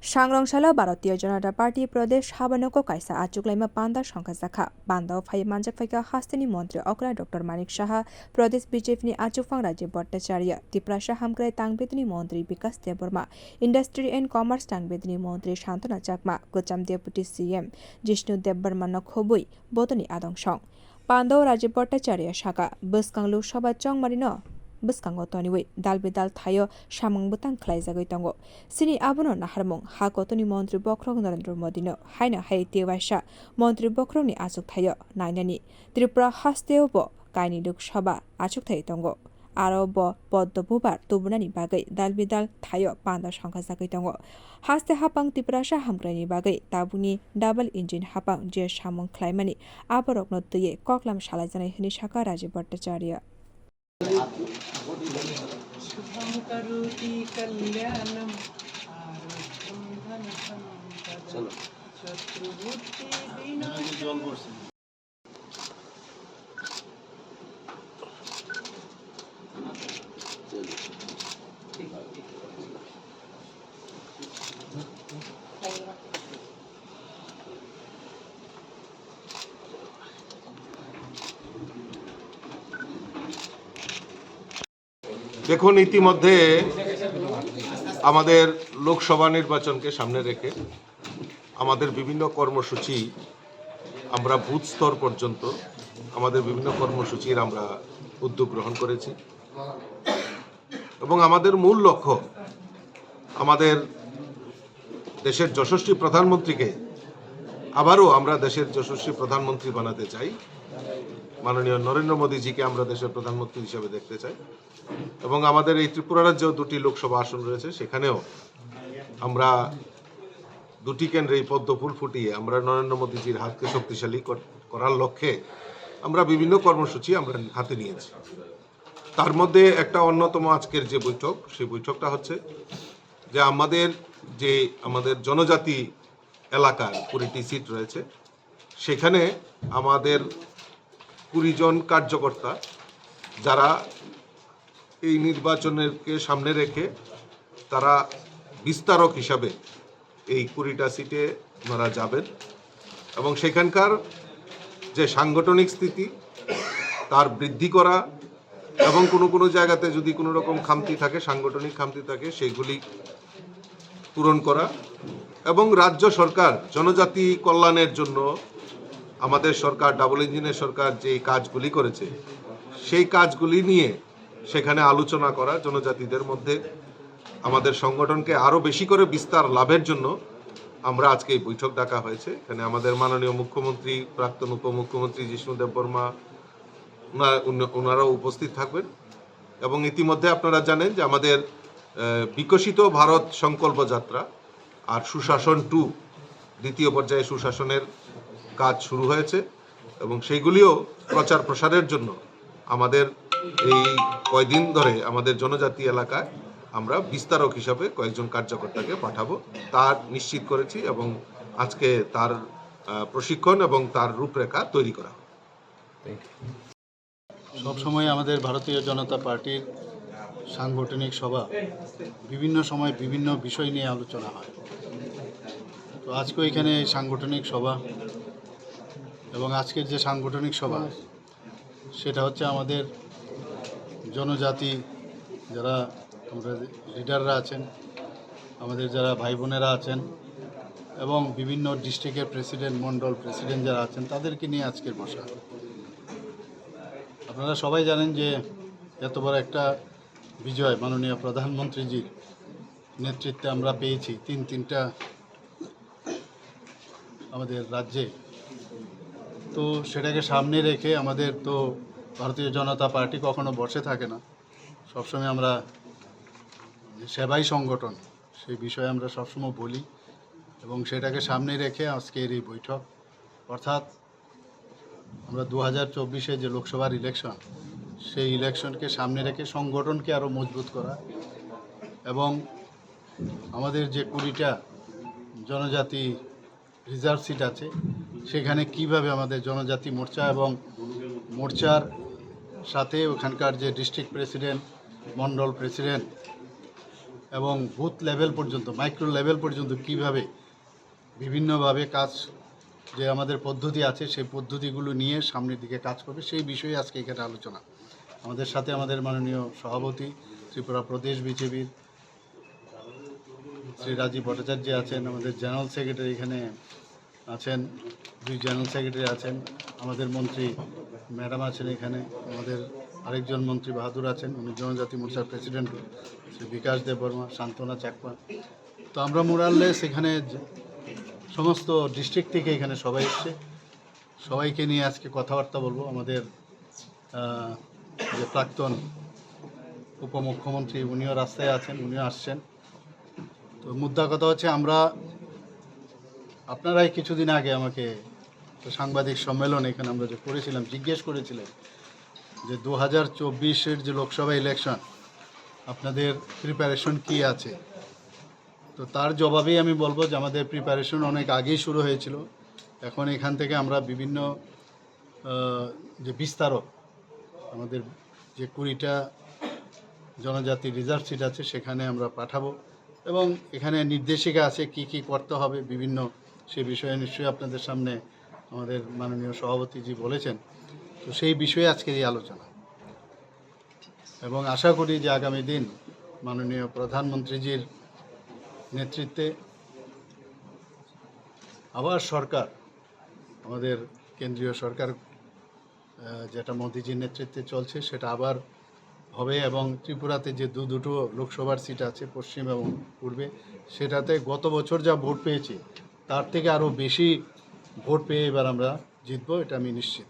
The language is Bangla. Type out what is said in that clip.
सांग्रंशाला भारतीय जनता पार्टी प्रदेश हाबानको कायसा आचुक्लाइमा पान्दा संखा शाखा पान्दाव फाइ मानजाक फाइका हास्तिनी मन्त्री अक्रा डाक्टर मानिक शाह प्रदेश बीजेपी आचुकफाङ राज्य भट्टाचार्य त्रिपुरा हामग्राई ताङबेदनी मन्त्री विकास देवबर्मा इन्डस्ट्री एन्ड कमर्स ताङबेदनी मन्त्री शान्तना चाकमा गोचाम डेपुटी सीएम जिष्णु देवबर्मा नखोबुई बोतनी आदङसङ पान्दाव राज्य भट्टाचार्य शाखा बस्काङ Lok Sabha चङमारिनो Bwskangni toniwi dalbidal thayo samung butang khlaijagoi tongo sini abono naharmung hakotoni mantri Bwkhaktui Narendra Modi no haina hai tewaisa mantri Bwkhaktui ni achuk thayo nainani Tripura hasteo bo kaini lok sabha achuk thai tongo aro bo poddo bubar tubunani bagai dalbidal thayo panda sangka jagai tongo haste hapang Tripura hamgrani bagai tabuni double engine hapang je samung khlaimani aborok no tuye koklam salaijanai hini saka Raji Bhattacharya शुभं करोति कल्याणं आरोग्यं धनसम्पदं शत्रुबुद्धि विनाशनं দেখুন ইতিমধ্যে আমাদের লোকসভা নির্বাচনকে সামনে রেখে আমাদের বিভিন্ন কর্মসূচি আমরা বুথ স্তর পর্যন্ত আমাদের বিভিন্ন কর্মসূচির আমরা উদ্যোগ গ্রহণ করেছি এবং আমাদের মূল লক্ষ্য আমাদের দেশের যশস্বী প্রধানমন্ত্রীকে আবারও আমরা দেশের যশস্বী প্রধানমন্ত্রী বানাতে চাই মাননীয় নরেন্দ্র মোদীজিকে আমরা দেশের প্রধানমন্ত্রী হিসেবে দেখতে চাই এবং আমাদের এই ত্রিপুরা রাজ্যেও দুটি লোকসভা আসন রয়েছে সেখানেও আমরা দুটি কেন্দ্রেই পদ্ম ফুল ফুটিয়ে আমরা নরেন্দ্র মোদীজির হাতকে শক্তিশালী করার লক্ষ্যে আমরা বিভিন্ন কর্মসূচি আমরা হাতে নিয়েছি তার মধ্যে একটা অন্যতম আজকের যে বৈঠক সেই বৈঠকটা হচ্ছে যে আমাদের জনজাতি এলাকার 20টি সিট রয়েছে সেখানে আমাদের 20 জন কার্যকর্তা যারা এই নির্বাচনকে সামনে রেখে তারা বিস্তারক হিসাবে এই 20টা সিটে ওনারা যাবেন এবং সেখানকার যে সাংগঠনিক স্থিতি তার বৃদ্ধি করা এবং কোনো জায়গাতে যদি কোনো রকম খামতি থাকে সাংগঠনিক খামতি থাকে সেগুলি পূরণ করা এবং রাজ্য সরকার জনজাতি কল্যাণের জন্য আমাদের সরকার ডাবল ইঞ্জিনের সরকার যে কাজগুলি করেছে সেই কাজগুলি নিয়ে সেখানে আলোচনা করা জনজাতিদের মধ্যে আমাদের সংগঠনকে আরও বেশি করে বিস্তার লাভের জন্য আমরা আজকে এই বৈঠক ডাকা হয়েছে এখানে আমাদের মাননীয় মুখ্যমন্ত্রী প্রাক্তন উপমুখ্যমন্ত্রী জিষ্ণু দেববর্মা ওনারাও উপস্থিত থাকবেন এবং ইতিমধ্যে আপনারা জানেন যে আমাদের বিকশিত ভারত সংকল্প যাত্রা আর সুশাসন 2 দ্বিতীয় পর্যায়ে সুশাসনের কাজ শুরু হয়েছে এবং সেইগুলিও প্রচার প্রসারের জন্য আমাদের এই কয়েকদিন ধরে আমাদের জনজাতি এলাকায় আমরা বিস্তারক হিসাবে কয়েকজন কার্যকর্তাকে পাঠাবো তার নিশ্চিত করেছি এবং আজকে তার প্রশিক্ষণ এবং তার রূপরেখা তৈরি করা সবসময় আমাদের ভারতীয় জনতা পার্টির সাংগঠনিক সভা বিভিন্ন সময় বিভিন্ন বিষয় নিয়ে আলোচনা হয় তো আজকে এখানে সাংগঠনিক সভা এবং আজকের যে সাংগঠনিক সভা সেটা হচ্ছে আমাদের জনজাতি যারা আমরা লিডাররা আছেন আমাদের যারা ভাই বোনেরা আছেন এবং বিভিন্ন ডিস্ট্রিক্টের প্রেসিডেন্ট মন্ডল প্রেসিডেন্ট যারা আছেন তাদেরকে নিয়ে আজকের বসা আপনারা সবাই জানেন যে এত বড় একটা বিজয় মাননীয় প্রধানমন্ত্রীজির নেতৃত্বে আমরা পেয়েছি তিনটা আমাদের রাজ্যে তো সেটাকে সামনে রেখে আমাদের তো ভারতীয় জনতা পার্টি কখনো বসে থাকে না সবসময় আমরা সেবাই সংগঠন সেই বিষয়ে আমরা সবসময় বলি এবং সেটাকে সামনে রেখে আজকের এই বৈঠক অর্থাৎ আমরা 2024-এ যে লোকসভার ইলেকশন সেই ইলেকশনকে সামনে রেখে সংগঠনকে আরও মজবুত করা এবং আমাদের যে 20টা জনজাতি রিজার্ভ সিট আছে সেখানে কিভাবে আমাদের জনজাতি মোর্চা এবং মোর্চার সাথে ওখানকার যে ডিস্ট্রিক্ট প্রেসিডেন্ট মন্ডল প্রেসিডেন্ট এবং বুথ লেভেল পর্যন্ত, মাইক্রো লেভেল পর্যন্ত কীভাবে বিভিন্নভাবে কাজ, যে আমাদের পদ্ধতি আছে সেই পদ্ধতিগুলো নিয়ে সামনের দিকে কাজ করবে, সেই বিষয়ে আজকে এখানে আলোচনা। আমাদের সাথে আমাদের মাননীয় সভাপতি ত্রিপুরা প্রদেশ বিজেপির শ্রী রাজীব ভট্টাচার্য আছেন, আমাদের জেনারেল সেক্রেটারি এখানে আছেন, 2 জেনারেল সেক্রেটারি আছেন, আমাদের মন্ত্রী ম্যাডাম আছেন এখানে, আমাদের আরেকজন মন্ত্রী বাহাদুর আছেন, উনি জনজাতি মোর্চার প্রেসিডেন্ট শ্রী বিকাশ দেববর্মা, শান্তনা চাকমা। তো আমরা মোরাললেস এখানে সমস্ত ডিস্ট্রিক্ট থেকে এখানে সবাই এসছে, সবাইকে নিয়ে আজকে কথাবার্তা বলবো। আমাদের যে প্রাক্তন উপমুখ্যমন্ত্রী উনিও রাস্তায় আছেন, উনিও আসছেন। তো মুদ্রা কথা হচ্ছে, আপনারাই কিছুদিন আগে আমাকে সাংবাদিক সম্মেলন এখানে আমরা যে করেছিলাম, জিজ্ঞেস করেছিলেন যে 2024-এর যে লোকসভা ইলেকশন আপনাদের প্রিপারেশন কি আছে। তো তার জবাবেই আমি বলবো যে আমাদের প্রিপারেশন অনেক আগেই শুরু হয়েছিল। এখন এখান থেকে আমরা বিভিন্ন যে বিস্তারক, আমাদের যে 20টা জনজাতি রিজার্ভ সিট আছে সেখানে আমরা পাঠাবো, এবং এখানে নির্দেশিকা আছে কি কি করতে হবে বিভিন্ন, সে বিষয়ে নিশ্চয়ই আপনাদের সামনে আমাদের মাননীয় সভাপতিজি বলেছেন। তো সেই বিষয়ে আজকের এই আলোচনা, এবং আশা করি যে আগামী দিন মাননীয় প্রধানমন্ত্রীজির নেতৃত্বে আবার সরকার, আমাদের কেন্দ্রীয় সরকার যেটা মোদিজির নেতৃত্বে চলছে সেটা আবার হবে, এবং ত্রিপুরাতে যে দুটো লোকসভার সিট আছে পশ্চিম এবং পূর্বে, সেটাতে গত বছর যা ভোট পেয়েছি তার থেকে আরও বেশি ভোট পেয়ে এবার আমরা জিতবো, এটা আমি নিশ্চিত।